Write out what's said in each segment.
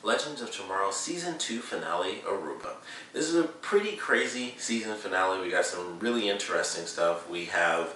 Legends of Tomorrow Season 2 Finale, Aruba. This is a pretty crazy season finale. We got some really interesting stuff. We have,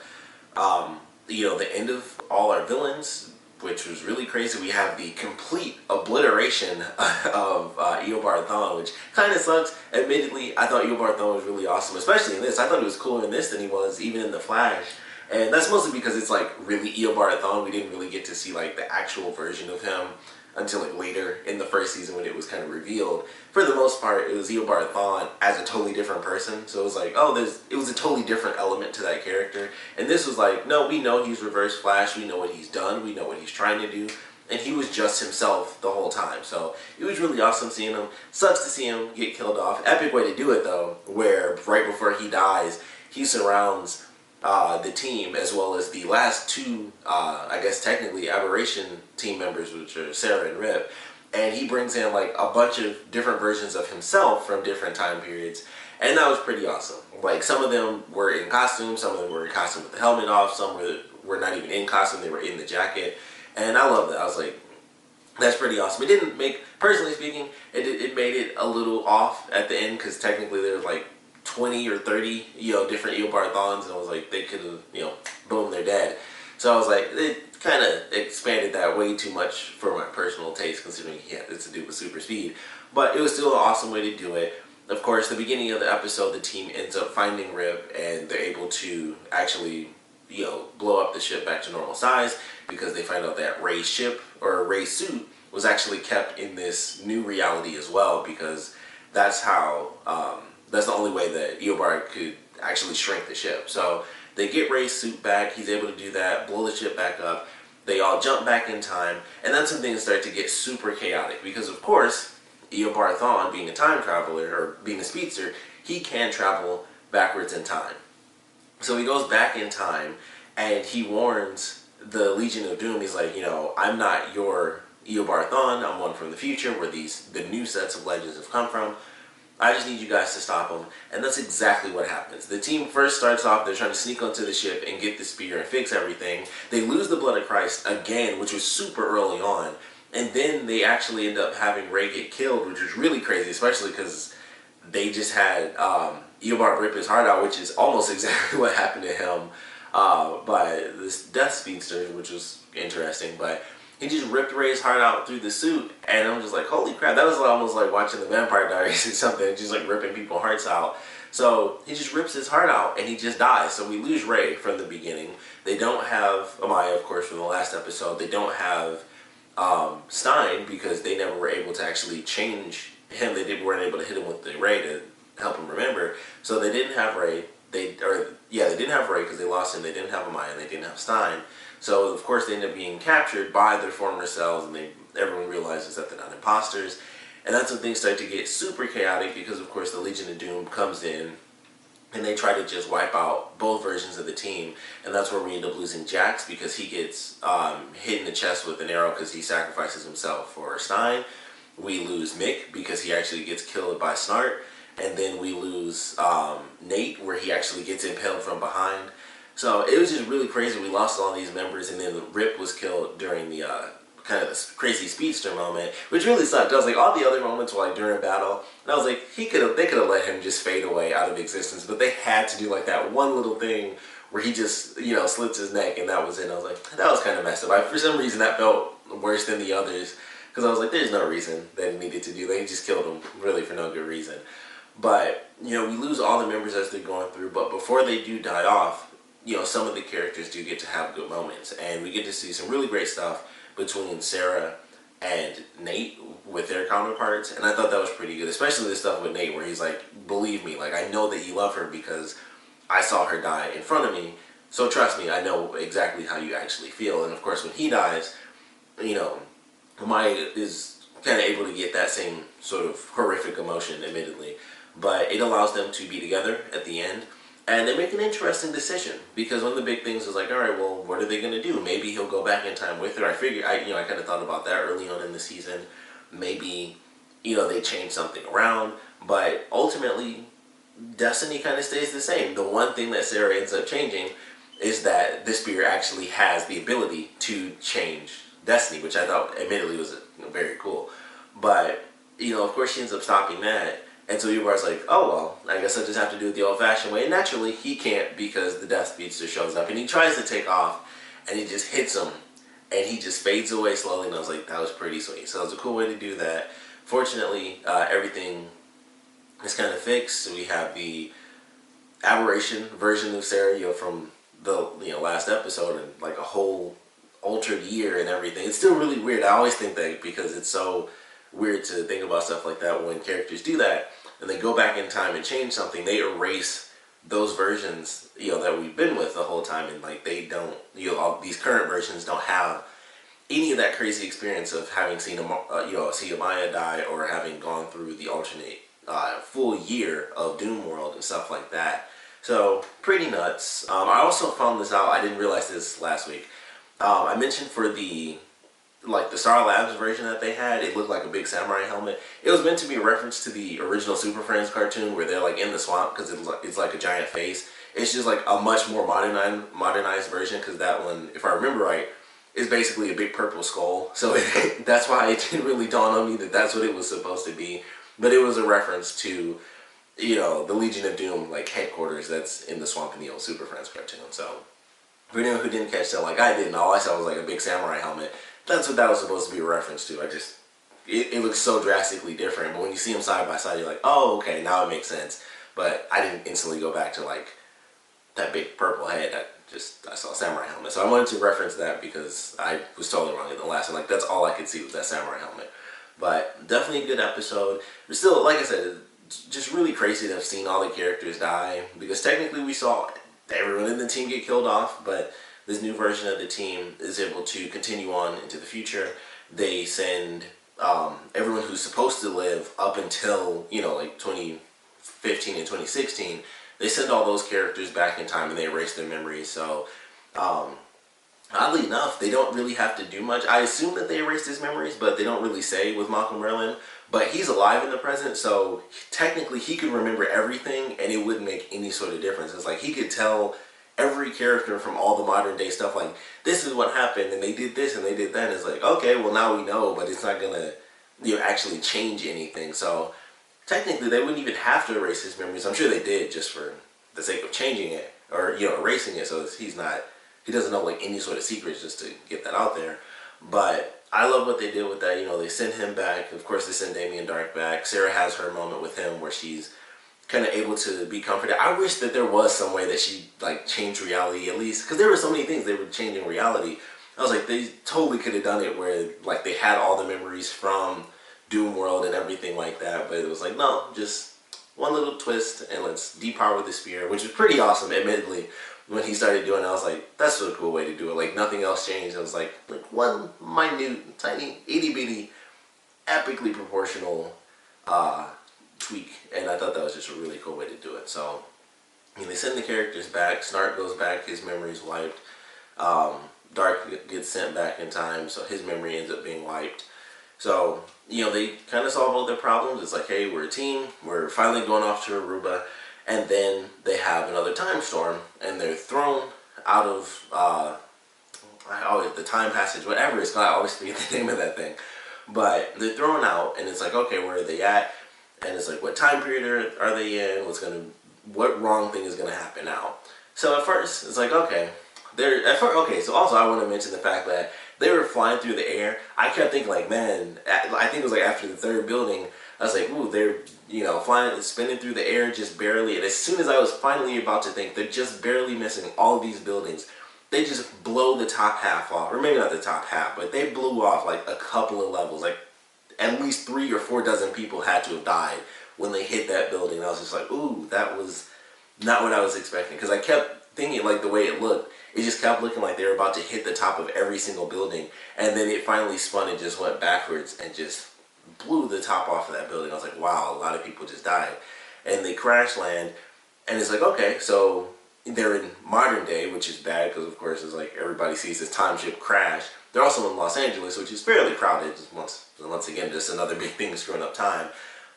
the end of all our villains, which was really crazy. We have the complete obliteration of Eobard Thawne, which kind of sucks. Admittedly, I thought Eobard Thawne was really awesome, especially in this. I thought he was cooler in this than he was even in The Flash. And that's mostly because it's like really Eobard Thawne. We didn't really get to see like the actual version of him until like later in the first season when it was kind of revealed. For the most part, it was Eobard Thawne as a totally different person. So it was like, it was a totally different element to that character. And this was like, no, we know he's Reverse Flash. We know what he's done. We know what he's trying to do. And he was just himself the whole time. So it was really awesome seeing him. Sucks to see him get killed off. Epic way to do it though, where right before he dies, he surrounds the team, as well as the last two, I guess technically, Aberration team members, which are Sarah and Rip, and he brings in like a bunch of different versions of himself from different time periods, and that was pretty awesome. Like some of them were in costume, some of them were in costume with the helmet off, some were not even in costume, they were in the jacket, and I love that. I was like, that's pretty awesome. It didn't make, personally speaking, it made it a little off at the end, because technically there was like 20 or 30, different Eobard Thawnes, and I was like, they could have, boom, they're dead. So I was like, it kind of expanded that way too much for my personal taste, considering it's to do with super speed. But it was still an awesome way to do it. Of course, the beginning of the episode, the team ends up finding Rip, and they're able to actually, blow up the ship back to normal size, because they find out that Ray's ship, or Ray's suit, was actually kept in this new reality as well, because that's how, that's the only way that Eobard could actually shrink the ship. So they get Ray's suit back, he's able to do that, blow the ship back up, they all jump back in time, and that's when things start to get super chaotic, because of course, Eobard Thawne, being a time traveler, or being a speedster, he can travel backwards in time. So he goes back in time, and he warns the Legion of Doom. He's like, I'm not your Eobard Thawne, I'm one from the future, where the new sets of legends have come from. I just need you guys to stop them. And that's exactly what happens. The team first starts off, they're trying to sneak onto the ship and get the spear and fix everything. They lose the Blood of Christ again, which was super early on. And then they actually end up having Ray get killed, which was really crazy, especially because they just had Eobard rip his heart out, which is almost exactly what happened to him by this Death Speedster, which was interesting. But he just ripped Ray's heart out through the suit, and I'm just like, holy crap, that was almost like watching the Vampire Diaries or something, just like ripping people's hearts out. So he just rips his heart out, and he just dies. So we lose Ray from the beginning. They don't have Amaya, of course, from the last episode. They don't have Stein, because they never were able to actually change him. They weren't able to hit him with the Ray to help him remember. So they didn't have Ray. They didn't have Ray because they lost him. They didn't have Amaya, and they didn't have Stein. So, of course, they end up being captured by their former selves, and everyone realizes that they're not imposters. And that's when things start to get super chaotic, because, of course, the Legion of Doom comes in, and they try to just wipe out both versions of the team. And that's where we end up losing Jax, because he gets hit in the chest with an arrow because he sacrifices himself for Stein. We lose Mick, because he actually gets killed by Snart. And then we lose Nate, where he actually gets impaled from behind. So it was just really crazy. We lost all these members, and then Rip was killed during the kind of this crazy speedster moment, which really sucked. I was like, all the other moments were like during battle, and I was like, they could have let him just fade away out of existence, but they had to do like that one little thing where he just slits his neck, and that was it. And I was like, that was kind of messed up. For some reason, that felt worse than the others, because I was like, there's no reason they needed to do that. He just killed him really for no good reason. But we lose all the members as they're going through. But before they do die off, some of the characters do get to have good moments, and we get to see some really great stuff between Sarah and Nate with their counterparts, and I thought that was pretty good, especially the stuff with Nate where he's like, believe me, like, I know that you love her because I saw her die in front of me, so trust me, I know exactly how you actually feel. And of course, when he dies, Maya is kind of able to get that same sort of horrific emotion, admittedly, but it allows them to be together at the end. And they make an interesting decision, because one of the big things is like, all right, well, what are they going to do? Maybe he'll go back in time with her. I kind of thought about that early on in the season. Maybe, they change something around. But ultimately, destiny kind of stays the same. The one thing that Sarah ends up changing is that this spear actually has the ability to change destiny, which I thought, admittedly, was very cool. But, you know, of course she ends up stopping that. And so Yubar's like, oh, well, I guess I just have to do it the old-fashioned way. And naturally, he can't because the Death Speedster shows up. And he tries to take off, and he just hits him. And he just fades away slowly. And I was like, that was pretty sweet. So it was a cool way to do that. Fortunately, everything is kind of fixed. So we have the aberration version of Sarah, you know, from the last episode, and like a whole altered year and everything. It's still really weird. I always think that because it's so weird to think about stuff like that when characters do that and they go back in time and change something, they erase those versions, you know, that we've been with the whole time, and like they don't, you know, all these current versions don't have any of that crazy experience of having seen see Amaya die or having gone through the alternate full year of Doom World and stuff like that. So pretty nuts. I also found this out. I didn't realize this last week. I mentioned for the Star Labs version that they had, it looked like a big samurai helmet. It was meant to be a reference to the original Super Friends cartoon where they're like in the swamp because it's like a giant face. It's just like a much more modernized version, because that one, if I remember right, is basically a big purple skull. So that's why it didn't really dawn on me that that's what it was supposed to be. But it was a reference to, you know, the Legion of Doom like headquarters that's in the swamp in the old Super Friends cartoon. So for anyone who didn't catch that, like I didn't, all I saw was like a big samurai helmet. That's what that was supposed to be a reference to. It looks so drastically different, but when you see them side by side, you're like, oh, okay, now it makes sense. But I didn't instantly go back to like that big purple head. I saw a samurai helmet. So I wanted to reference that because I was totally wrong in the last one. Like that's all I could see was that samurai helmet. But definitely a good episode. But still, like I said, it's just really crazy to have seen all the characters die, because technically we saw everyone in the team get killed off, but this new version of the team is able to continue on into the future. They send everyone who's supposed to live up until, you know, like 2015 and 2016, they send all those characters back in time and they erase their memories. So oddly enough, they don't really have to do much. I assume that they erased his memories, but they don't really say with Malcolm Merlin. But he's alive in the present, so technically he could remember everything and it wouldn't make any sort of difference. It's like he could tell every character from all the modern day stuff, like, this is what happened and they did this and they did that. And it's like, okay, well now we know, but it's not gonna, you know, actually change anything. So technically they wouldn't even have to erase his memories. I'm sure they did just for the sake of changing it, or, you know, erasing it, so he doesn't know like any sort of secrets, just to get that out there. But I love what they did with that. You know, they send him back. Of course, they send Damien Dark back. Sarah has her moment with him where she's kind of able to be comforted. I wish that there was some way that she like changed reality at least, because there were so many things they were changing reality. I was like, they totally could have done it where like they had all the memories from Doom World and everything like that, but it was like, no, just one little twist and let's depower the spear, which is pretty awesome, admittedly. When he started doing it, I was like, that's a cool way to do it. Like, nothing else changed. I was like one minute, tiny, itty-bitty, epically proportional tweak. And I thought that was just a really cool way to do it. So, I mean, they send the characters back. Snart goes back. His memory's wiped. Dark gets sent back in time, so his memory ends up being wiped. So, you know, they kind of solve all their problems. It's like, hey, we're a team. We're finally going off to Aruba. And then they have another time storm, and they're thrown out of the time passage, whatever it's called. I always forget the name of that thing. But they're thrown out, and it's like, okay, where are they at? And it's like, what time period are they in? What wrong thing is gonna happen now? So at first, it's like, okay, so also I want to mention the fact that they were flying through the air. I kept thinking, like, man, I think it was like after the third building, I was like, ooh, they're, you know, flying, spinning through the air just barely. And as soon as I was finally about to think they're just barely missing all of these buildings, they just blow the top half off. Or maybe not the top half, but they blew off like a couple of levels. Like at least 3 or 4 dozen people had to have died when they hit that building. I was just like, ooh, that was not what I was expecting. Because I kept thinking, like, the way it looked, it just kept looking like they were about to hit the top of every single building. And then it finally spun and just went backwards and just blew the top off of that building. I was like, wow, a lot of people just died. And they crash land, and it's like, okay, so they're in modern day, which is bad because, of course, it's like everybody sees this time ship crash. They're also in Los Angeles, which is fairly crowded. Just once again, just another big thing screwing up time.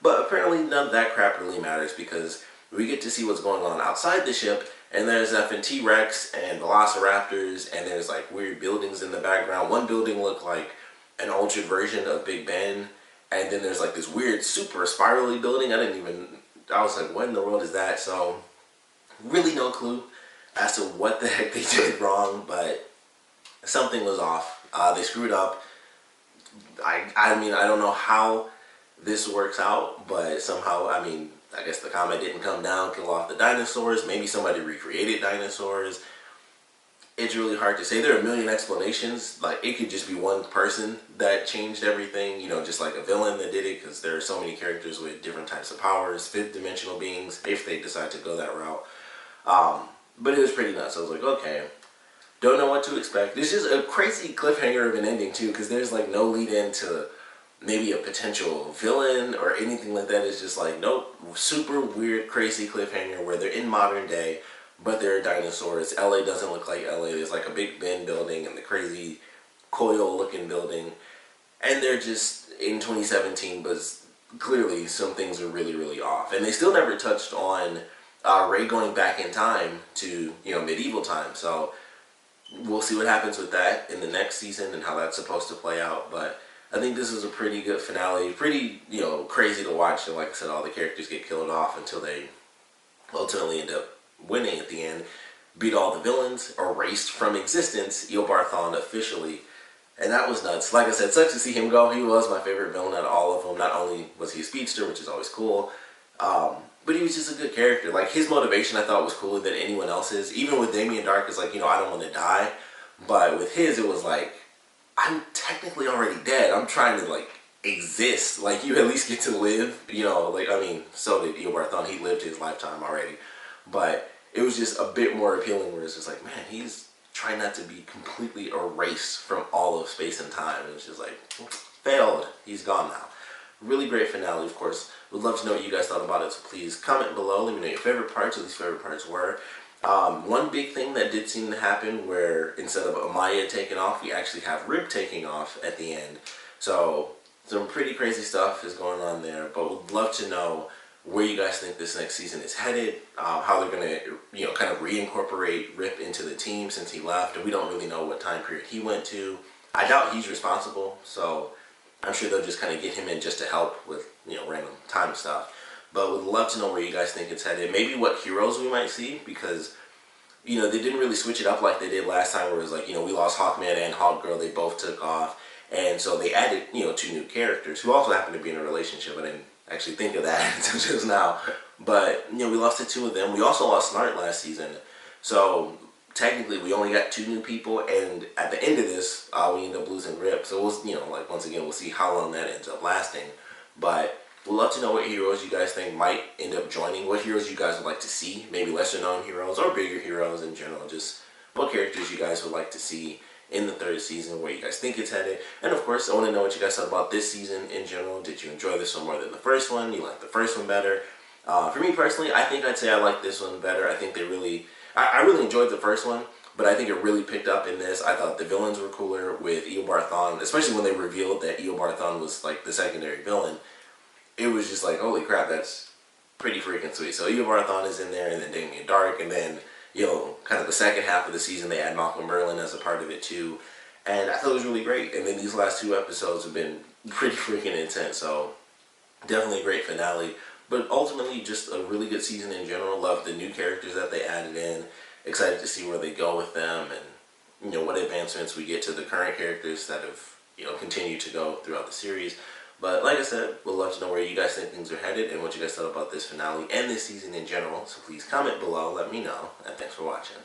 But apparently none of that crap really matters, because we get to see what's going on outside the ship, and there's effing T-Rex and Velociraptors, and there's like weird buildings in the background. One building looked like an altered version of Big Ben. And then there's like this weird super spirally building. I was like, what in the world is that? So really no clue as to what the heck they did wrong, but something was off. They screwed up. I mean, I don't know how this works out, but somehow, I mean, I guess the comet didn't come down, kill off the dinosaurs. Maybe somebody recreated dinosaurs. It's really hard to say. There are a million explanations. Like, it could just be one person that changed everything, you know, just like a villain that did it, because there are so many characters with different types of powers, fifth dimensional beings, if they decide to go that route. But it was pretty nuts. I was like, okay, don't know what to expect. This is a crazy cliffhanger of an ending too, because there's like no lead in to maybe a potential villain or anything like that. It's just like, nope, super weird, crazy cliffhanger where they're in modern day, but there are dinosaurs. LA doesn't look like LA. There's like a Big Ben building and the crazy coil looking building. And they're just in 2017, but clearly some things are really, really off. And they still never touched on Ray going back in time to, you know, medieval time. So we'll see what happens with that in the next season and how that's supposed to play out. But I think this is a pretty good finale. Pretty, you know, crazy to watch. And like I said, all the characters get killed off until they ultimately end up winning at the end. Beat all the villains, erased from existence Eobarthon officially. And that was nuts. Like I said, sucks to see him go. He was my favorite villain out of all of them. Not only was he a speedster, which is always cool, but he was just a good character. Like, his motivation I thought was cooler than anyone else's. Even with Damien Dark, it's like, you know, I don't want to die. But with his, it was like, I'm technically already dead. I'm trying to, like, exist. Like, you at least get to live. You know, like, I mean, so did Eobarthon. He lived his lifetime already. But it was just a bit more appealing where it's just like, man, he's trying not to be completely erased from all of space and time. It was just like, failed. He's gone now. Really great finale, of course. Would love to know what you guys thought about it, so please comment below. Let me know your favorite parts, or least favorite parts were. One big thing that did seem to happen where instead of Amaya taking off, we actually have Rip taking off at the end. So some pretty crazy stuff is going on there, but would love to know where you guys think this next season is headed, how they're going to, you know, kind of reincorporate Rip into the team since he left, and we don't really know what time period he went to. I doubt he's responsible, so I'm sure they'll just kind of get him in just to help with, you know, random time stuff. But would love to know where you guys think it's headed. Maybe what heroes we might see, because, you know, they didn't really switch it up like they did last time, where it was like, you know, we lost Hawkman and Hawkgirl, they both took off. And so they added, you know, 2 new characters who also happen to be in a relationship. I didn't actually think of that until just now. But, you know, we lost the 2 of them. We also lost Snart last season. So technically we only got 2 new people, and at the end of this, we end up losing Rip. So we'll, you know, like, once again, we'll see how long that ends up lasting. But we'd love to know what heroes you guys think might end up joining, what heroes you guys would like to see, maybe lesser known heroes or bigger heroes in general, just what characters you guys would like to see in the 3rd season, where you guys think it's headed. And of course, I want to know what you guys thought about this season in general. Did you enjoy this one more than the first one? You liked the first one better? For me personally, I think I'd say I like this one better. I think they really, I really enjoyed the first one, but I think it really picked up in this. I thought the villains were cooler with Eobarthon, especially when they revealed that Eobarthon was like the secondary villain. It was just like, holy crap, that's pretty freaking sweet. So Eobarthon is in there, and then Damien Dark, and then, you know, kind of the second half of the season, they add Malcolm Merlin as a part of it too. And I thought it was really great. And then these last 2 episodes have been pretty freaking intense. So definitely a great finale. But ultimately, just a really good season in general. Love the new characters that they added in. Excited to see where they go with them, and, you know, what advancements we get to the current characters that have, you know, continued to go throughout the series. But like I said, we'd love to know where you guys think things are headed and what you guys thought about this finale and this season in general. So please comment below, let me know, and thanks for watching.